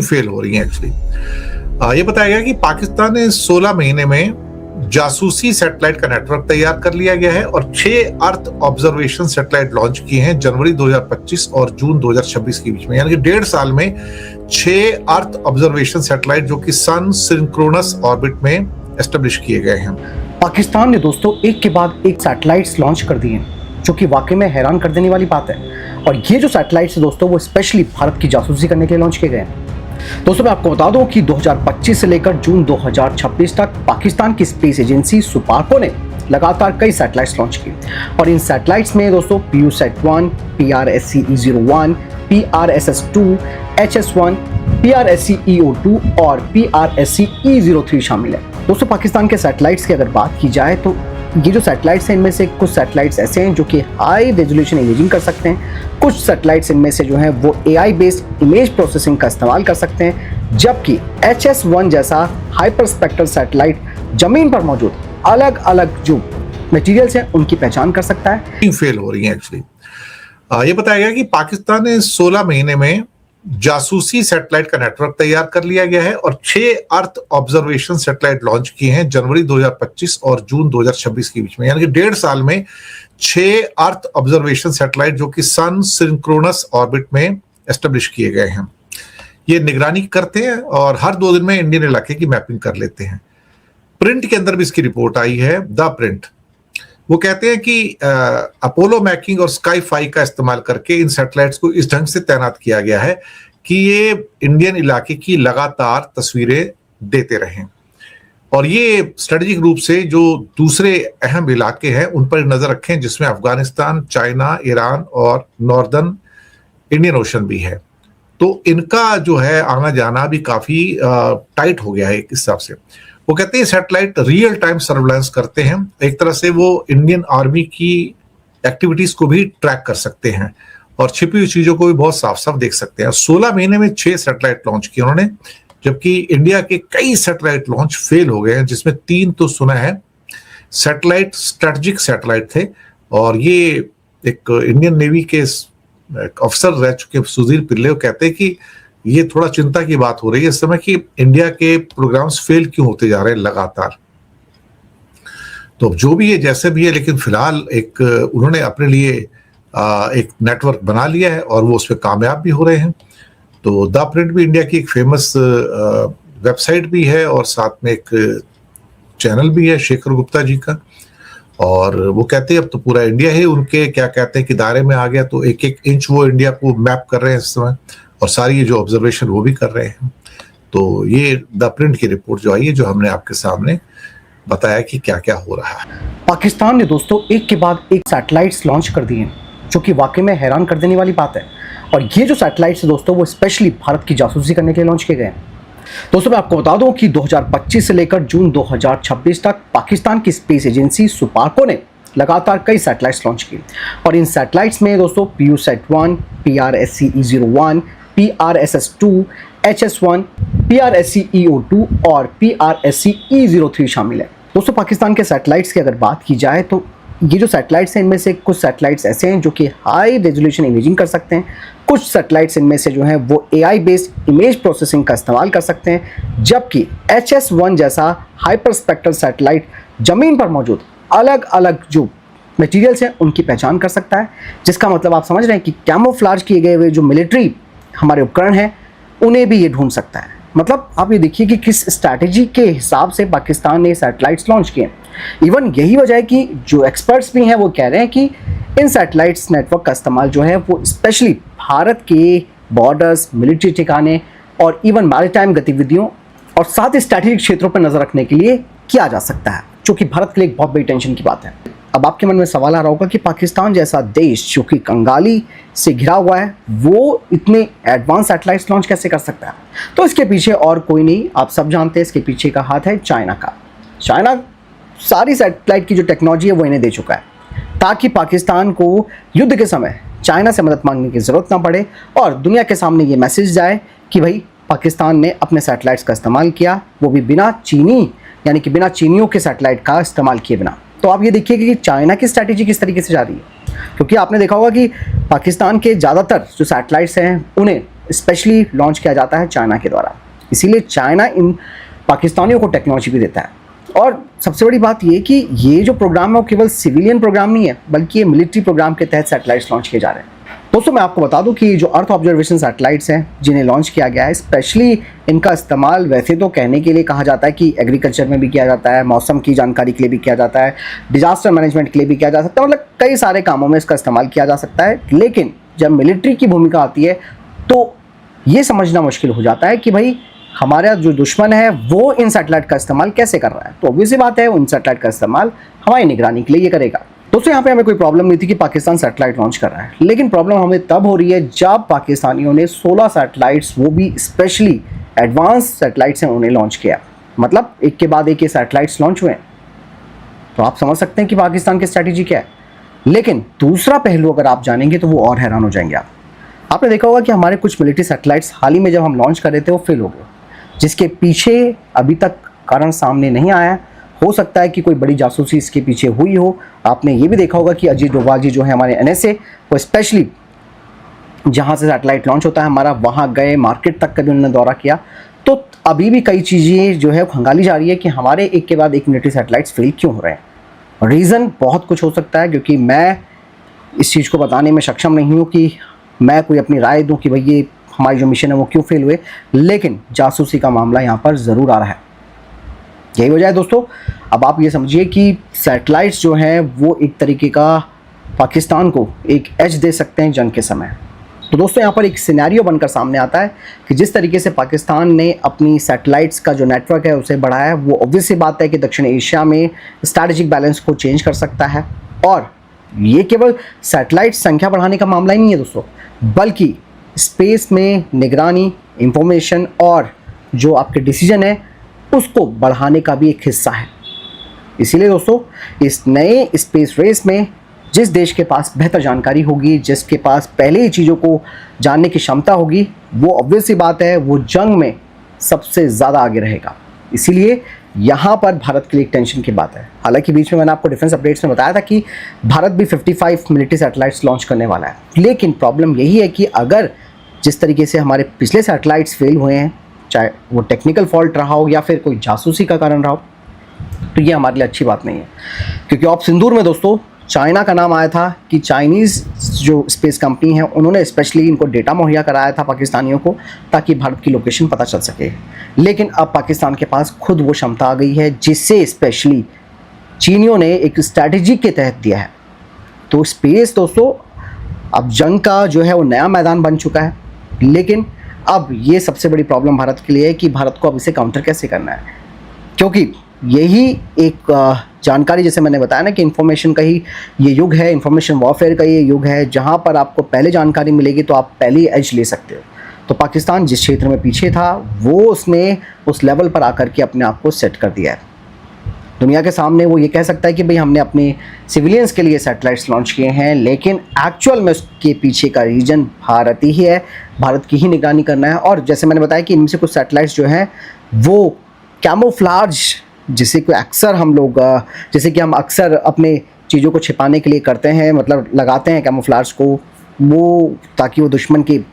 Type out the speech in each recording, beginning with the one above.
Fail हो रही है एक्चुअली। ये बताया गया कि पाकिस्तान ने 16 महीने में जासूसी सैटेलाइट का नेटवर्क तैयार कर लिया गया है और 6 अर्थ ऑब्जर्वेशन सैटेलाइट लॉन्च किए हैं जनवरी 2025 और जून 2026 के बीच में, यानी कि 1.5 साल में 6 अर्थ ऑब्जर्वेशन सैटेलाइट जो कि सन सिंक्रोनस ऑर्बिट में एस्टेब्लिश किए गए हैं। पाकिस्तान ने दोस्तों एक के बाद एक सैटेलाइट्स लॉन्च कर दिए हैं, जो कि वाकई में हैरान कर देने वाली बात है। और ये जो सैटेलाइट्स है दोस्तों, वो स्पेशली भारत की जासूसी करने के लिए लॉन्च किए गए हैं। दोस्तों मैं आपको बता दूं कि 2025 से लेकर जून 2026 तक पाकिस्तान की स्पेस एजेंसी सुपार्को ने लगातार कई सैटेलाइट्स लॉन्च की और इन सैटेलाइट्स में दोस्तों PUSAT-1, PRSE-E01, PRSS-2, HS-1, PRSE-EO2 और PRSE-E03 शामिल है। दोस्तों पाकिस्तान के सैटेलाइट्स की अगर बात की जाए तो ये जो सैटेलाइट्स हैं, इनमें से कुछ सैटेलाइट्स ऐसे हैं जो कि हाई रेजोल्यूशन इमेजिंग कर सकते हैं, कुछ सैटेलाइट्स इनमें से जो हैं वो AI बेस्ड इमेज प्रोसेसिंग का इस्तेमाल कर सकते हैं, जबकि HS-1 जैसा हाइपर स्पेक्ट्रल सैटेलाइट जमीन पर मौजूद अलग अलग जो मटेरियल्स हैं उनकी पहचान कर सकता है। फेल हो रही है एक्चुअली। ये बताया गया कि पाकिस्तान ने 16 महीने में जासूसी सैटेलाइट का नेटवर्क तैयार कर लिया गया है और 6 अर्थ ऑब्जर्वेशन सैटेलाइट लॉन्च किए हैं जनवरी 2025 और जून 2026 के बीच में, यानी कि 1.5 साल में 6 अर्थ ऑब्जर्वेशन सैटेलाइट जो कि सन सिंक्रोनस ऑर्बिट में एस्टेब्लिश किए गए हैं। ये निगरानी करते हैं और हर 2 दिन में इंडियन इलाके की मैपिंग कर लेते हैं। प्रिंट के अंदर भी इसकी रिपोर्ट आई है, द प्रिंट। वो कहते हैं कि अपोलो मैकिंग और स्काई 5 का इस्तेमाल करके इन सैटेलाइट्स को इस ढंग से तैनात किया गया है कि ये इंडियन इलाके की लगातार तस्वीरें देते रहें और ये स्ट्रेटेजिक रूप से जो दूसरे अहम इलाके हैं उन पर नजर रखें, जिसमें अफगानिस्तान, चाइना, ईरान और नॉर्दर्न इंडियन ओशन भी है। तो इनका जो है आना जाना भी काफी टाइट हो गया है एक हिसाब से। वो कहते हैं सैटेलाइट रियल टाइम सर्वेलेंस करते हैं, एक तरह से वो इंडियन आर्मी की एक्टिविटीज को भी ट्रैक कर सकते हैं और छिपी हुई चीजों को भी बहुत साफ साफ देख सकते हैं। 16 महीने में 6 सैटेलाइट लॉन्च किए उन्होंने, जबकि इंडिया के कई सैटेलाइट लॉन्च फेल हो गए हैं, जिसमें 3 तो सुना है सैटेलाइट स्ट्रेटेजिक सैटेलाइट थे। और ये एक इंडियन नेवी के अफसर रह चुके सुधीर पिल्ले वो कहते हैं कि ये थोड़ा चिंता की बात हो रही है इस समय कि इंडिया के प्रोग्राम्स फेल क्यों होते जा रहे हैं लगातार। तो जो भी है जैसे भी है, लेकिन फिलहाल एक उन्होंने अपने लिए एक नेटवर्क बना लिया है और वो उस पर कामयाब भी हो रहे हैं। तो द प्रिंट भी इंडिया की एक फेमस वेबसाइट भी है और साथ में एक चैनल भी है शेखर गुप्ता जी का। और वो कहते हैं अब तो पूरा इंडिया ही उनके क्या कहते हैं कि दायरे में आ गया, तो एक एक इंच वो इंडिया को मैप कर रहे हैं इस समय और सारी ये जो ऑब्जर्वेशन वो भी कर रहे हैं। तो ये द प्रिंट की रिपोर्ट जो आई है, जो हमने आपके सामने बताया कि क्या क्या हो रहा है। पाकिस्तान ने दोस्तों एक के बाद एक सैटेलाइट्स लॉन्च कर दिए हैं, जो कि वाकई में हैरान कर देने वाली बात है। और ये जो सैटेलाइट्स है दोस्तों, वो स्पेशली भारत की जासूसी करने के लिए लॉन्च किए गए हैं। दोस्तों मैं आपको बता दूं कि 2025 से लेकर जून 2026 तक पाकिस्तान की स्पेस एजेंसी सुपार्को ने लगातार कई सैटेलाइट्स लॉन्च की और इन सैटेलाइट्स में दोस्तों PUSAT-1, PRSE-E01, PRSS-2, HS-1, PRSE-EO2 और PRSE-E03 शामिल है। दोस्तों पाकिस्तान के सैटेलाइट्स की अगर बात की जाए तो ये जो सैटेलाइट्स हैं, इनमें से कुछ सैटेलाइट्स ऐसे हैं जो कि हाई रेजोल्यूशन इमेजिंग कर सकते हैं, कुछ सैटेलाइट्स इनमें से जो हैं वो AI बेस्ड इमेज प्रोसेसिंग का इस्तेमाल कर सकते हैं, जबकि HS-1 जैसा हाइपर स्पेक्ट्रल सैटेलाइट जमीन पर मौजूद अलग अलग जो मटेरियल्स हैं उनकी पहचान कर सकता है। जिसका मतलब आप समझ रहे हैं कि कैमोफ्लाज किए गए हुए जो मिलिट्री हमारे उपकरण हैं उन्हें भी ये ढूंढ सकता है। मतलब आप ये देखिए कि किस स्ट्रैटेजी के हिसाब से पाकिस्तान ने सैटेलाइट्स लॉन्च किए। इवन यही वजह है कि जो एक्सपर्ट्स भी हैं वो कह रहे हैं कि इन सैटेलाइट्स नेटवर्क का इस्तेमाल जो है वो स्पेशली भारत के बॉर्डर्स, मिलिट्री ठिकाने और इवन मैरीटाइम गतिविधियों और साथ ही स्ट्रैटेजिक क्षेत्रों पर नजर रखने के लिए किया जा सकता है, जो कि भारत के लिए एक बहुत बड़ी टेंशन की बात है। अब आपके मन में सवाल आ रहा होगा कि पाकिस्तान जैसा देश जो कि कंगाली से घिरा हुआ है, वो इतने एडवांस सैटेलाइट्स लॉन्च कैसे कर सकता है? तो इसके पीछे और कोई नहीं, आप सब जानते हैं, इसके पीछे का हाथ है चाइना का। चाइना सारी सैटेलाइट की जो टेक्नोलॉजी है वो इन्हें दे चुका है, ताकि पाकिस्तान को युद्ध के समय चाइना से मदद मांगने की ज़रूरत ना पड़े और दुनिया के सामने ये मैसेज जाए कि भाई पाकिस्तान ने अपने सैटेलाइट्स का इस्तेमाल किया, वो भी बिना चीनी यानी कि बिना चीनियों के सैटेलाइट का इस्तेमाल किए बिना। तो आप ये देखिए कि चाइना की स्ट्रैटेजी किस तरीके से जा रही है, क्योंकि आपने देखा होगा कि पाकिस्तान के ज़्यादातर जो सैटेलाइट्स हैं उन्हें स्पेशली लॉन्च किया जाता है चाइना के द्वारा। इसीलिए चाइना इन पाकिस्तानियों को टेक्नोलॉजी भी देता है। और सबसे बड़ी बात ये कि ये जो प्रोग्राम है वो केवल सिविलियन प्रोग्राम नहीं है, बल्कि ये मिलिट्री प्रोग्राम के तहत सैटेलाइट्स लॉन्च किए जा रहे हैं। दोस्तों मैं आपको बता दूं कि जो अर्थ ऑब्जर्वेशन सैटेलाइट्स हैं जिन्हें लॉन्च किया गया है, स्पेशली इनका इस्तेमाल वैसे तो कहने के लिए कहा जाता है कि एग्रीकल्चर में भी किया जाता है, मौसम की जानकारी के लिए भी किया जाता है, डिजास्टर मैनेजमेंट के लिए भी किया जा सकता है, मतलब कई सारे कामों में इसका इस्तेमाल किया जा सकता है। लेकिन जब मिलिट्री की भूमिका आती है तो ये समझना मुश्किल हो जाता है कि भाई हमारा जो दुश्मन है वो इन सैटेलाइट का इस्तेमाल कैसे कर रहा है। तो ऑब्वियस सी बात है उन सैटेलाइट का इस्तेमाल हमारी निगरानी के लिए ये करेगा। दोस्तों यहाँ पे हमें कोई प्रॉब्लम नहीं थी कि पाकिस्तान सैटेलाइट लॉन्च कर रहा है, लेकिन प्रॉब्लम हमें तब हो रही है जब पाकिस्तानियों ने 16 सैटेलाइट्स, वो भी स्पेशली एडवांस सैटेलाइट्स हैं, उन्हें लॉन्च किया। मतलब एक के बाद एक ये सैटेलाइट्स लॉन्च हुए हैं। तो आप समझ सकते हैं कि पाकिस्तान की स्ट्रैटेजी क्या है। लेकिन दूसरा पहलू अगर आप जानेंगे तो वो और हैरान हो जाएंगे। आपने देखा होगा कि हमारे कुछ मिलिट्री सैटेलाइट्स हाल ही में जब हम लॉन्च कर रहे थे वो फेल हो गए, जिसके पीछे अभी तक कारण सामने नहीं आया। हो सकता है कि कोई बड़ी जासूसी इसके पीछे हुई हो। आपने ये भी देखा होगा कि अजीत डोभाल जी जो है हमारे NSA, वो स्पेशली जहाँ से सैटेलाइट लॉन्च होता है हमारा, वहाँ गए, मार्केट तक कभी उन्होंने दौरा किया। तो अभी भी कई चीज़ें जो है खंगाली जा रही है कि हमारे एक के बाद एक मिलिट्री सैटेलाइट्स फेल क्यों हो रहे हैं। रीज़न बहुत कुछ हो सकता है, क्योंकि मैं इस चीज़ को बताने में सक्षम नहीं हूँ कि मैं कोई अपनी राय दूँ कि भाई ये हमारी जो मिशन है वो क्यों फेल हुए। लेकिन जासूसी का मामला यहाँ पर ज़रूर आ रहा है। यही वजह है दोस्तों। अब आप ये समझिए कि सैटेलाइट्स जो हैं वो एक तरीके का पाकिस्तान को एक एज दे सकते हैं जंग के समय। तो दोस्तों यहाँ पर एक सिनेरियो बनकर सामने आता है कि जिस तरीके से पाकिस्तान ने अपनी सैटेलाइट्स का जो नेटवर्क है उसे बढ़ाया है, वो ऑब्वियस सी बात है कि दक्षिण एशिया में स्ट्रैटेजिक बैलेंस को चेंज कर सकता है। और ये केवल सैटेलाइट संख्या बढ़ाने का मामला ही नहीं है दोस्तों, बल्कि स्पेस में निगरानी, इंफॉर्मेशन और जो आपके डिसीजन है उसको बढ़ाने का भी एक हिस्सा है। इसीलिए दोस्तों इस नए स्पेस रेस में जिस देश के पास बेहतर जानकारी होगी, जिसके पास पहले ही चीज़ों को जानने की क्षमता होगी, वो ऑब्वियस सी बात है वो जंग में सबसे ज़्यादा आगे रहेगा। इसीलिए यहाँ पर भारत के लिए एक टेंशन की बात है। हालांकि बीच में मैंने आपको डिफेंस अपडेट्स में बताया था कि भारत भी 55 मिलिट्री सैटेलाइट्स लॉन्च करने वाला है। लेकिन प्रॉब्लम यही है कि अगर जिस तरीके से हमारे पिछले सैटेलाइट्स फेल हुए हैं, चाहे वो टेक्निकल फॉल्ट रहा हो या फिर कोई जासूसी का कारण रहा हो, तो ये हमारे लिए अच्छी बात नहीं है। क्योंकि ऑप सिंदूर में दोस्तों चाइना का नाम आया था कि चाइनीज़ जो स्पेस कंपनी है उन्होंने स्पेशली इनको डेटा मुहैया कराया था पाकिस्तानियों को, ताकि भारत की लोकेशन पता चल सके। लेकिन अब पाकिस्तान के पास खुद वो क्षमता आ गई है जिससे स्पेशली चीनियों ने एक स्ट्रैटेजी के तहत दिया है। तो स्पेस दोस्तों अब जंग का जो है वो नया मैदान बन चुका है। लेकिन अब ये सबसे बड़ी प्रॉब्लम भारत के लिए है कि भारत को अब इसे काउंटर कैसे करना है, क्योंकि यही एक जानकारी, जैसे मैंने बताया ना कि इन्फॉर्मेशन का ही ये युग है, इन्फॉर्मेशन वॉरफेयर का ये युग है, जहाँ पर आपको पहले जानकारी मिलेगी तो आप पहले ही एज ले सकते हो। तो पाकिस्तान जिस क्षेत्र में पीछे था वो उसने उस लेवल पर आकर के अपने आप को सेट कर दिया है। दुनिया के सामने वो ये कह सकता है कि भाई हमने अपने सिविलियंस के लिए सैटेलाइट्स लॉन्च किए हैं, लेकिन एक्चुअल में उसके पीछे का रीजन भारत ही है, भारत की ही निगरानी करना है। और जैसे मैंने बताया कि इनमें से कुछ सैटेलाइट्स जो हैं वो कैमोफ्लाज, जिसे कि अक्सर हम लोग जैसे कि हम अक्सर अपने चीज़ों को छिपाने के लिए करते हैं, मतलब लगाते हैं कैमोफ्लाज को, वो ताकि वो दुश्मन की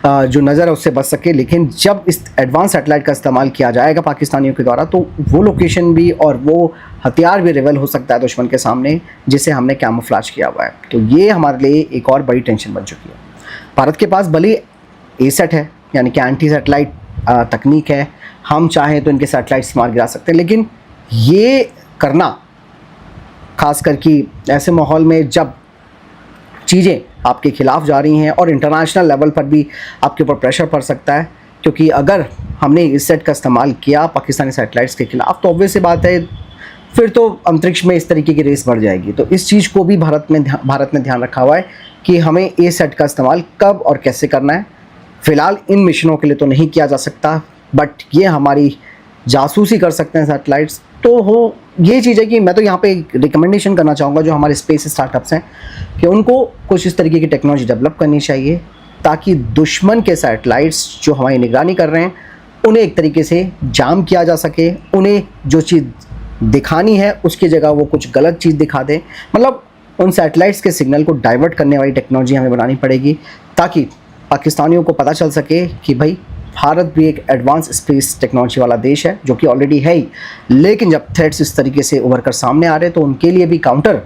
जो नज़र है उससे बच सके। लेकिन जब इस एडवांस सैटेलाइट का इस्तेमाल किया जाएगा पाकिस्तानियों के द्वारा, तो वो लोकेशन भी और वो हथियार भी रिवेल हो सकता है दुश्मन के सामने, जिसे हमने कैमोफ्लाज किया हुआ है। तो ये हमारे लिए एक और बड़ी टेंशन बन चुकी है। भारत के पास भले एसेट है, यानी कि एंटी सैटेलाइट तकनीक है, हम चाहें तो इनके सैटेलाइट्स मार गिरा सकते हैं, लेकिन ये करना खास करके ऐसे माहौल में जब चीज़ें आपके खिलाफ जा रही हैं और इंटरनेशनल लेवल पर भी आपके ऊपर प्रेशर पड़ सकता है, क्योंकि अगर हमने इस सेट का इस्तेमाल किया पाकिस्तानी सैटेलाइट्स के खिलाफ तो ऑब्वियस सी बात है फिर तो अंतरिक्ष में इस तरीके की रेस बढ़ जाएगी। तो इस चीज़ को भी भारत ने ध्यान रखा हुआ है कि हमें ए सेट का इस्तेमाल कब और कैसे करना है। फ़िलहाल इन मिशनों के लिए तो नहीं किया जा सकता, बट ये हमारी जासूसी कर सकते हैं सैटेलाइट्स। तो हो ये चीज़ है कि मैं तो यहाँ पे एक रिकमेंडेशन करना चाहूँगा जो हमारे स्पेस स्टार्टअप्स हैं कि उनको कुछ इस तरीके की टेक्नोलॉजी डेवलप करनी चाहिए, ताकि दुश्मन के सैटेलाइट्स जो हमारी निगरानी कर रहे हैं उन्हें एक तरीके से जाम किया जा सके। उन्हें जो चीज़ दिखानी है उसकी जगह वो कुछ गलत चीज़ दिखा दें। मतलब उन सैटेलाइट्स के सिग्नल को डाइवर्ट करने वाली टेक्नोलॉजी हमें बनानी पड़ेगी, ताकि पाकिस्तानियों को पता चल सके कि भाई भारत भी एक एडवांस स्पेस टेक्नोलॉजी वाला देश है, जो कि ऑलरेडी है ही, लेकिन जब थ्रेट्स इस तरीके से उभर कर सामने आ रहे हैं तो उनके लिए भी काउंटर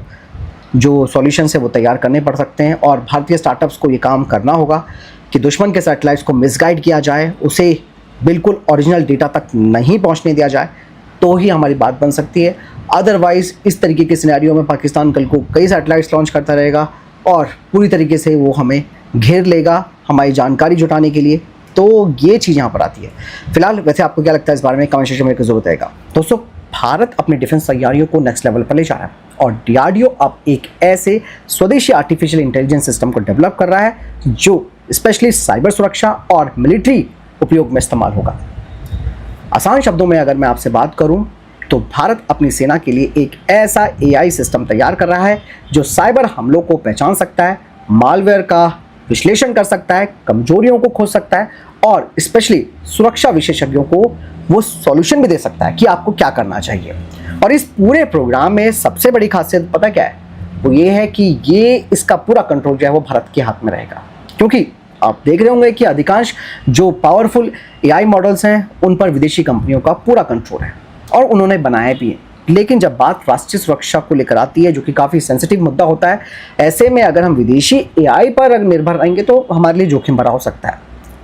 जो सॉल्यूशंस है वो तैयार करने पड़ सकते हैं। और भारतीय स्टार्टअप्स को ये काम करना होगा कि दुश्मन के सैटेलाइट्स को मिसगाइड किया जाए, उसे बिल्कुल ओरिजिनल डेटा तक नहीं पहुंचने दिया जाए, तो ही हमारी बात बन सकती है। अदरवाइज इस तरीके के सिनेरियो में पाकिस्तान कल को कई सैटेलाइट्स लॉन्च करता रहेगा और पूरी तरीके से वो हमें घेर लेगा हमारी जानकारी जुटाने के लिए। तो ये चीज़ यहाँ पर आती है। फिलहाल वैसे आपको क्या लगता है इस बारे में, कमेंट सेक्शन में जरूर बताएगा। दोस्तों, भारत अपने डिफेंस तैयारियों को नेक्स्ट लेवल पर ले जा रहा है और DRDO अब एक ऐसे स्वदेशी आर्टिफिशियल इंटेलिजेंस सिस्टम को डेवलप कर रहा है जो स्पेशली साइबर सुरक्षा और मिलिट्री उपयोग में इस्तेमाल होगा। आसान शब्दों में अगर मैं आपसे बात करूं तो भारत अपनी सेना के लिए एक ऐसा AI सिस्टम तैयार कर रहा है जो साइबर हमलों को पहचान सकता है, मालवेयर का विश्लेषण कर सकता है, कमजोरियों को खोज सकता है और स्पेशली सुरक्षा विशेषज्ञों को वो सॉल्यूशन भी दे सकता है कि आपको क्या करना चाहिए। और इस पूरे प्रोग्राम में सबसे बड़ी खासियत पता क्या है, वो ये है कि ये इसका पूरा कंट्रोल जो है वो भारत के हाथ में रहेगा, क्योंकि आप देख रहे होंगे कि अधिकांश जो पावरफुल AI मॉडल्स हैं उन पर विदेशी कंपनियों का पूरा कंट्रोल है और उन्होंने बनाए भी हैं। लेकिन जब बात राष्ट्रीय सुरक्षा को लेकर आती है, जो कि काफ़ी सेंसिटिव मुद्दा होता है, ऐसे में अगर हम विदेशी AI पर अगर निर्भर रहेंगे तो हमारे लिए जोखिम भरा हो सकता है।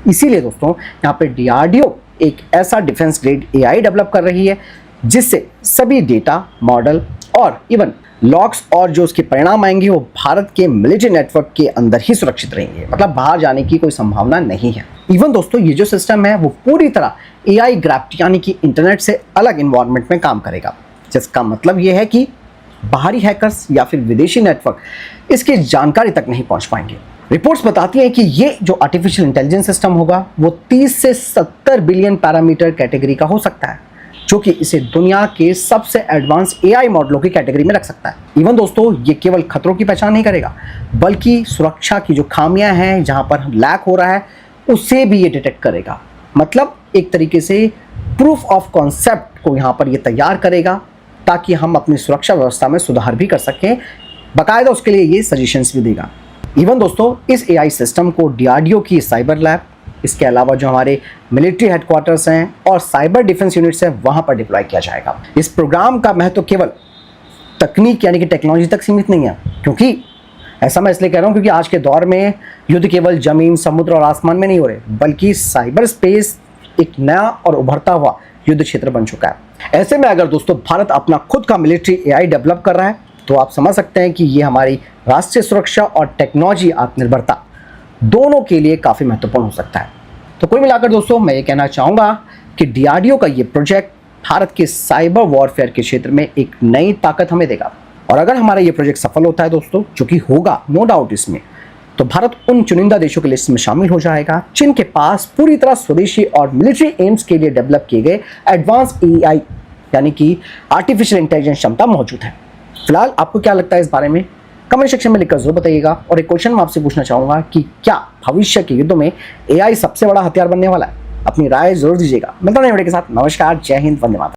इसीलिए दोस्तों यहाँ पे DRDO एक ऐसा डिफेंस ग्रेड AI डेवलप कर रही है जिससे सभी डेटा, मॉडल और इवन लॉग्स और जो उसके परिणाम आएंगे वो भारत के मिलिट्री नेटवर्क के अंदर ही सुरक्षित रहेंगे, मतलब बाहर जाने की कोई संभावना नहीं है। इवन दोस्तों ये जो सिस्टम है वो पूरी तरह AI ग्राफ्ट यानी कि इंटरनेट से अलग इन्वायरमेंट में काम करेगा, जिसका मतलब ये है कि बाहरी हैकर्स या फिर विदेशी नेटवर्क इसकी जानकारी तक नहीं पहुंच पाएंगे। रिपोर्ट्स बताती हैं कि ये जो आर्टिफिशियल इंटेलिजेंस सिस्टम होगा वो 30 से 70 बिलियन पैरामीटर कैटेगरी का हो सकता है, जो कि इसे दुनिया के सबसे एडवांस AI मॉडलों की कैटेगरी में रख सकता है। इवन दोस्तों ये केवल खतरों की पहचान नहीं करेगा, बल्कि सुरक्षा की जो खामियां हैं, जहां पर लैक हो रहा है, उसे भी ये डिटेक्ट करेगा। मतलब एक तरीके से प्रूफ ऑफ कॉन्सेप्ट को यहाँ पर ये तैयार करेगा ताकि हम अपनी सुरक्षा व्यवस्था में सुधार भी कर सकें। बाकायदा उसके लिए ये सजेशंस भी देगा। इवन दोस्तों इस AI सिस्टम को DRDO की साइबर लैब, इसके अलावा जो हमारे मिलिट्री हेडक्वार्टर्स हैं और साइबर डिफेंस यूनिट्स हैं वहाँ पर डिप्लॉय किया जाएगा। इस प्रोग्राम का महत्व केवल तकनीक यानी कि टेक्नोलॉजी तक सीमित नहीं है, क्योंकि ऐसा मैं इसलिए कह रहा हूँ क्योंकि आज के दौर में युद्ध केवल जमीन, समुद्र और आसमान में नहीं हो रहे, बल्कि साइबर स्पेस एक नया और उभरता हुआ युद्ध क्षेत्र बन चुका है। ऐसे में अगर दोस्तों भारत अपना खुद का मिलिट्री AI डेवलप कर रहा है तो आप समझ सकते हैं कि ये हमारी राष्ट्रीय सुरक्षा और टेक्नोलॉजी आत्मनिर्भरता दोनों के लिए काफ़ी महत्वपूर्ण हो सकता है। तो कुल मिलाकर दोस्तों मैं ये कहना चाहूँगा कि DRDO का ये प्रोजेक्ट भारत के साइबर वॉरफेयर के क्षेत्र में एक नई ताकत हमें देगा। और अगर हमारा ये प्रोजेक्ट सफल होता है दोस्तों, जो कि होगा नो डाउट इसमें, तो भारत उन चुनिंदा देशों की लिस्ट में शामिल हो जाएगा जिनके पास पूरी तरह स्वदेशी और मिलिट्री एम्स के लिए डेवलप किए गए एडवांस AI यानी कि आर्टिफिशियल इंटेलिजेंस क्षमता मौजूद है। फिलहाल आपको क्या लगता है इस बारे में, कमेंट सेक्शन में लिखकर जरूर बताइएगा। और एक क्वेश्चन मैं आपसे पूछना चाहूंगा कि क्या भविष्य के युद्धों में AI सबसे बड़ा हथियार बनने वाला है? अपनी राय जरूर दीजिएगा। मिलता हूं नए वीडियो के साथ। नमस्कार, जय हिंद, वंदे मातरम।